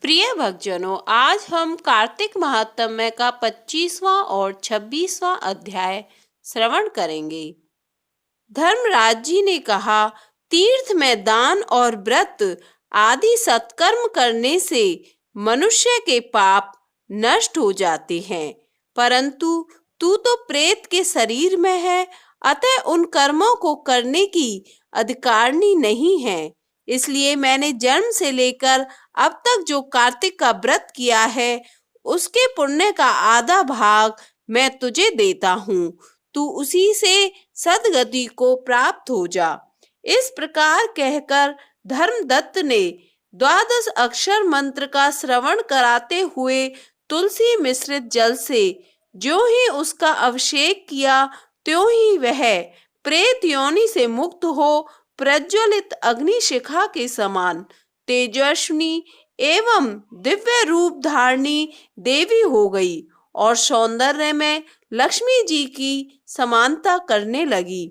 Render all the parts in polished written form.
प्रिय भक्तजनों, आज हम कार्तिक महात्म्य का 25वां और 26वां अध्याय श्रवण करेंगे। धर्मराज जी ने कहा, तीर्थ में दान और व्रत आदि सत्कर्म करने से मनुष्य के पाप नष्ट हो जाते हैं, परंतु तू तो प्रेत के शरीर में है, अतः उन कर्मों को करने की अधिकारिणी नहीं है। इसलिए मैंने जन्म से लेकर अब तक जो कार्तिक का व्रत किया है, उसके पुण्य का आधा भाग मैं तुझे देता हूँ। तू उसी से सदगति को प्राप्त हो जा। इस प्रकार कहकर धर्मदत्त ने 12 अक्षर मंत्र का श्रवण कराते हुए तुलसी मिश्रित जल से जो ही उसका अभिषेक किया, त्यों ही वह प्रेत योनि से मुक्त हो प्रज्वलित अग्नि शिखा के समान तेजस्विनी एवं दिव्य रूप धारणी देवी हो गई और सौंदर्य में लक्ष्मी जी की समानता करने लगी।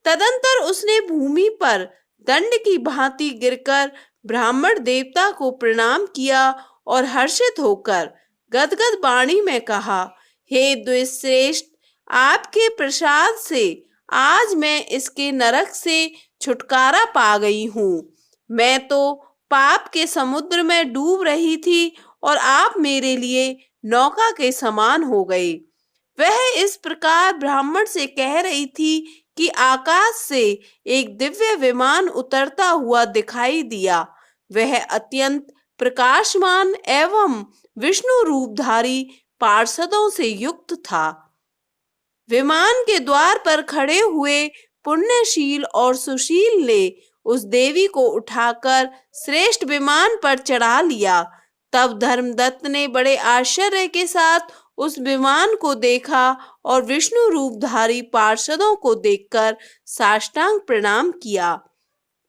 तदंतर उसने भूमि पर दंड की भांति गिरकर ब्राह्मण देवता को प्रणाम किया और हर्षित होकर गदगद वाणी में कहा, हे द्विश्रेष्ठ, आपके प्रसाद से आज मैं इसके नरक से छुटकारा पा गई हूँ। मैं तो पाप के समुद्र में डूब रही थी और आप मेरे लिए नौका के समान हो गए। वह इस प्रकार ब्राह्मण से कह रही थी कि आकाश से एक दिव्य विमान उतरता हुआ दिखाई दिया। वह अत्यंत प्रकाशमान एवं विष्णु रूपधारी पार्षदों से युक्त था। विमान के द्वार पर खड़े हुए पुण्यशील और सुशील ने उस देवी को उठाकर श्रेष्ठ विमान पर चढ़ा लिया। तब धर्मदत्त ने बड़े आश्चर्य के साथ उस विमान को देखा और विष्णु रूपधारी पार्षदों को देखकर साष्टांग प्रणाम किया।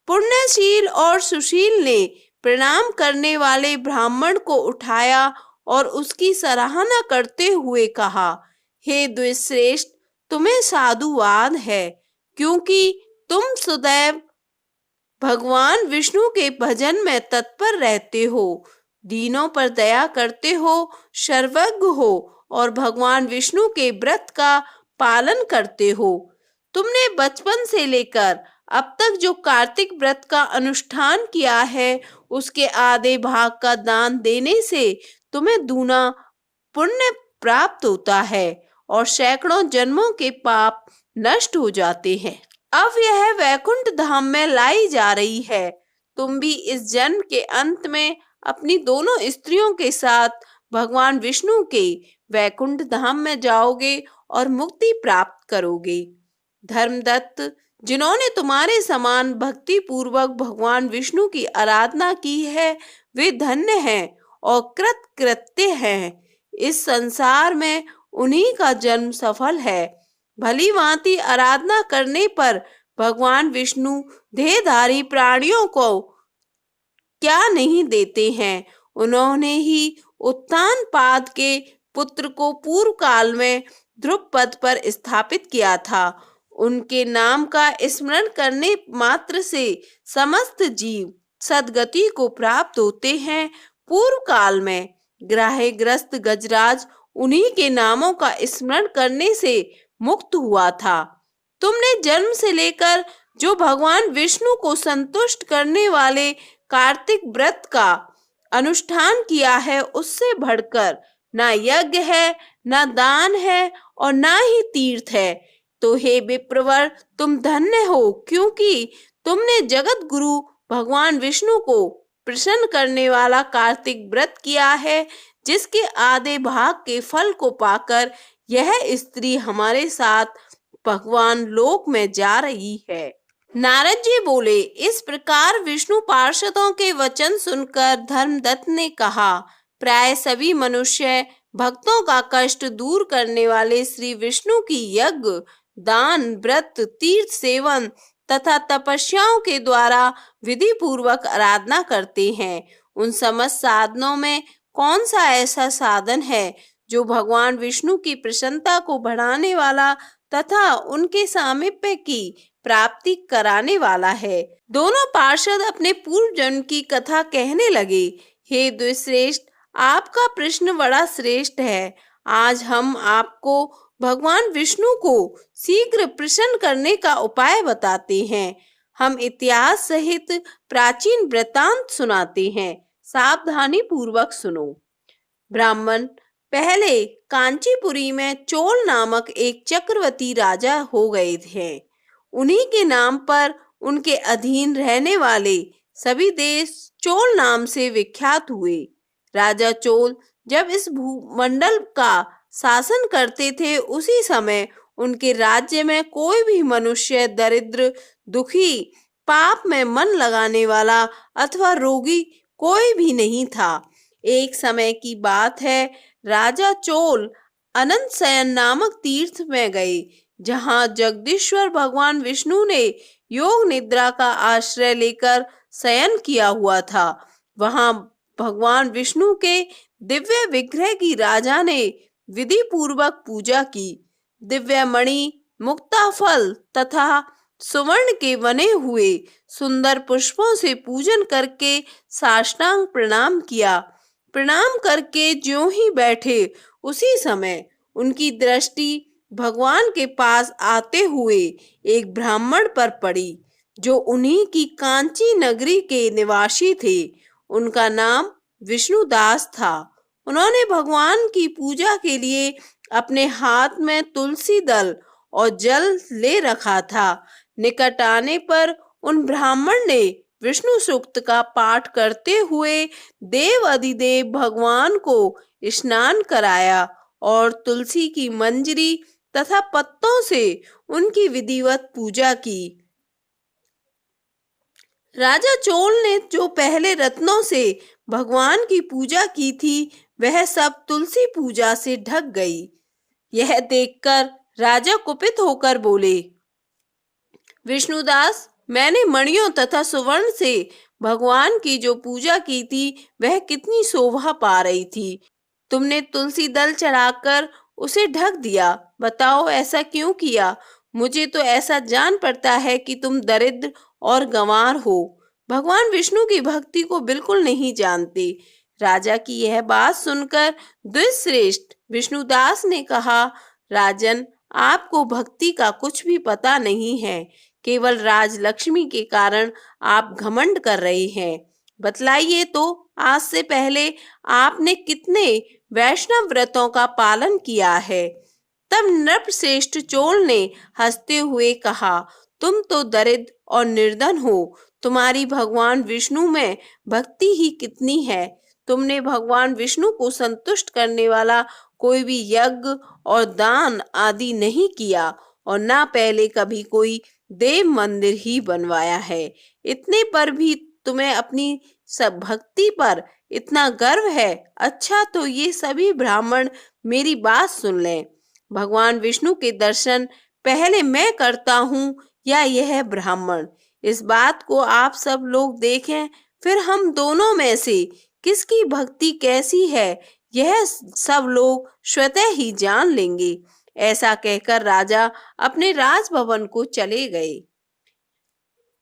पुण्यशील और सुशील ने प्रणाम करने वाले ब्राह्मण को उठाया और उसकी सराहना करते हुए कहा, हे द्विश्रेष्ठ, तुम्हें साधुवाद है, क्योंकि तुम सदैव भगवान विष्णु के भजन में तत्पर रहते हो, दीनों पर दया करते हो, सर्वज्ञ हो और भगवान विष्णु के व्रत का पालन करते हो। तुमने बचपन से लेकर अब तक जो कार्तिक व्रत का अनुष्ठान किया है, उसके आधे भाग का दान देने से तुम्हें दूना पुण्य प्राप्त होता है और सैकड़ों जन्मों के पाप नष्ट हो जाते हैं। अब यह वैकुंठ धाम में लाई जा रही है। तुम भी इस जन्म के अंत में अपनी दोनों स्त्रियों के साथ भगवान विष्णु के वैकुंठ धाम में जाओगे और मुक्ति प्राप्त करोगे। धर्मदत्त, जिन्होंने तुम्हारे समान भक्ति पूर्वक भगवान विष्णु की आराधना की है, वे धन्य हैं और कृतकृत्य हैं। इस संसार में उन्हीं का जन्म सफल है। भली भांति आराधना करने पर भगवान विष्णु देहधारी प्राणियों को क्या नहीं देते हैं। उन्होंने ही उत्तानपाद के पुत्र को पूर्व काल में ध्रुव पद पर स्थापित किया था। उनके नाम का स्मरण करने मात्र से समस्त जीव सद्गति को प्राप्त होते हैं। पूर्व काल में ग्राह्यग्रस्त गजराज उन्हीं के नामों का स्मरण करने से मुक्त हुआ था। तुमने जन्म से लेकर जो भगवान विष्णु को संतुष्ट करने वाले कार्तिक व्रत का अनुष्ठान किया है, उससे बढ़कर ना यज्ञ है, ना दान है और ना ही तीर्थ है। तो हे विप्रवर, तुम धन्य हो, क्योंकि तुमने जगत गुरु भगवान विष्णु को प्रसन्न करने वाला कार्तिक व्रत किया है, जिसके आधे भाग के फल को पाकर यह स्त्री हमारे साथ भगवान लोक में जा रही है। नारद जी बोले, इस प्रकार विष्णु पार्षदों के वचन सुनकर धर्मदत्त ने कहा, प्राय सभी मनुष्य भक्तों का कष्ट दूर करने वाले श्री विष्णु की यज्ञ, दान, व्रत, तीर्थ सेवन तथा तपस्याओं के द्वारा विधि पूर्वक आराधना करते हैं। उन समस्त साधनों में कौन सा ऐसा साधन है जो भगवान विष्णु की प्रसन्नता को बढ़ाने वाला तथा उनके सामीप्य की प्राप्ति कराने वाला है। दोनों पार्षद अपने पूर्व जन्म की कथा कहने लगे। हे द्विश्रेष्ठ, आपका प्रश्न बड़ा श्रेष्ठ है। आज हम आपको भगवान विष्णु को शीघ्र प्रसन्न करने का उपाय बताते हैं। हम इतिहास सहित प्राचीन वृत्तांत सुनाते हैं, सावधानी पूर्वक सुनो। ब्राह्मण, पहले कांचीपुरी में चोल नामक एक चक्रवर्ती राजा हो गए थे। उन्हीं के नाम पर उनके अधीन रहने वाले सभी देश चोल नाम से विख्यात हुए। राजा चोल जब इस भूमंडल का शासन करते थे, उसी समय उनके राज्य में कोई भी मनुष्य दरिद्र, दुखी, पाप में मन लगाने वाला अथवा रोगी कोई भी नहीं था। एक समय की बात है, राजा चोल अनंत शयन नामक तीर्थ में गए, जहां जगदीश्वर भगवान विष्णु ने योग निद्रा का आश्रय लेकर शयन किया हुआ था। वहां भगवान विष्णु के दिव्य विग्रह की राजा ने विधि पूर्वक पूजा की। दिव्य मणि, मुक्ता फल तथा सुवर्ण के बने हुए सुंदर पुष्पों से पूजन करके साष्टांग प्रणाम किया। प्रणाम करके ज्यों ही बैठे, उसी समय उनकी दृष्टि भगवान के पास आते हुए एक ब्राह्मण पर पड़ी, जो उन्हीं की कांची नगरी के निवासी थे। उनका नाम विष्णुदास था। उन्होंने भगवान की पूजा के लिए अपने हाथ में तुलसी दल और जल ले रखा था। निकट आने पर उन ब्राह्मण ने विष्णु सूक्त का पाठ करते हुए देव अधिदेव भगवान को स्नान कराया और तुलसी की मंजरी तथा पत्तों से उनकी विधिवत पूजा की। राजा चोल ने जो पहले रत्नों से भगवान की पूजा की थी, वह सब तुलसी पूजा से ढक गई। यह देखकर राजा कुपित होकर बोले, विष्णुदास, मैंने मणियों तथा सुवर्ण से भगवान की जो पूजा की थी, वह कितनी शोभा पा रही थी। तुमने तुलसी दल चढ़ाकर उसे ढक दिया। बताओ, ऐसा क्यों किया? मुझे तो ऐसा जान पड़ता है कि तुम दरिद्र और गंवार हो, भगवान विष्णु की भक्ति को बिल्कुल नहीं जानते। राजा की यह बात सुनकर द्विश्रेष्ठ विष्णुदास ने कहा, राजन, आपको भक्ति का कुछ भी पता नहीं है। केवल राजलक्ष्मी के कारण आप घमंड कर रहे हैं। बतलाइए तो, आज से पहले आपने कितने वैष्णव व्रतों का पालन किया है? तब नृपश्रेष्ठ चोल ने हंसते हुए कहा, तुम तो दरिद्र और निर्धन हो। तुम्हारी भगवान विष्णु में भक्ति ही कितनी है। तुमने भगवान विष्णु को संतुष्ट करने वाला कोई भी यज्ञ और दान आदि नहीं किया और ना पहले कभी कोई देव मंदिर ही बनवाया है। इतने पर भी तुम्हें अपनी सब भक्ति पर इतना गर्व है। अच्छा, तो ये सभी ब्राह्मण मेरी बात सुन लें। भगवान विष्णु के दर्शन पहले मैं करता हूँ या यह ब्राह्मण? इस बात को आप सब लोग देखें, फिर हम दोनों में से किसकी भक्ति कैसी है, यह सब लोग स्वतः ही जान लेंगे। ऐसा कहकर राजा अपने राजभवन को चले गए।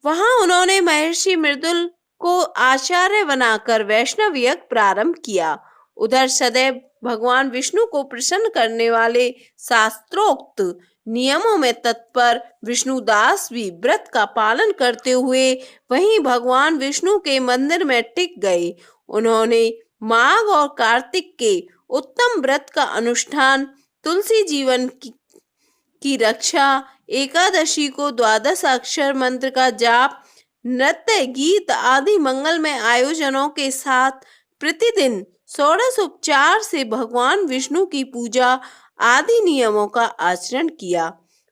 वहां उन्होंने महर्षि मृदुल को आचार्य बनाकर वैष्णव यज्ञ प्रारंभ किया। उधर सदैव भगवान विष्णु को प्रसन्न करने वाले शास्त्रोक्त नियमों में तत्पर विष्णुदास भी व्रत का पालन करते हुए वहीं भगवान विष्णु के मंदिर में टिक गए। उन्होंने माघ और कार्तिक के उत्तम व्रत का अनुष्ठान, तुलसी जीवन की रक्षा, एकादशी को 12 अक्षर मंत्र का जाप, नृत्य, गीत आदि मंगलमय आयोजनों के साथ प्रतिदिन षोडशोपचार से भगवान विष्णु की पूजा आदि नियमों का आचरण किया।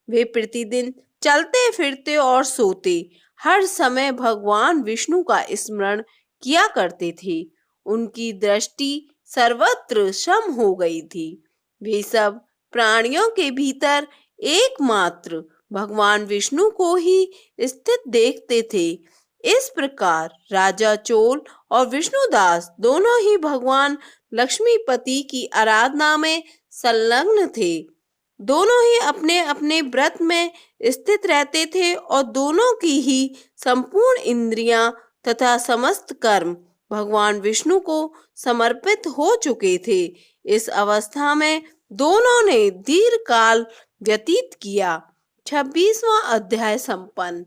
वे प्रतिदिन चलते फिरते और सोते हर समय भगवान विष्णु का स्मरण किया करते थे। उनकी दृष्टि सर्वत्र सम हो गई थी। वे सब प्राणियों के भीतर एकमात्र भगवान विष्णु को ही स्थित देखते थे। इस प्रकार राजा चोल और विष्णुदास दोनों ही भगवान लक्ष्मीपति की आराधना में संलग्न थे। दोनों ही अपने अपने व्रत में स्थित रहते थे और दोनों की ही संपूर्ण इंद्रियां तथा समस्त कर्म भगवान विष्णु को समर्पित हो चुके थे। इस अवस्था में दोनों ने दीर्घ काल व्यतीत किया। 26वां अध्याय संपन्न।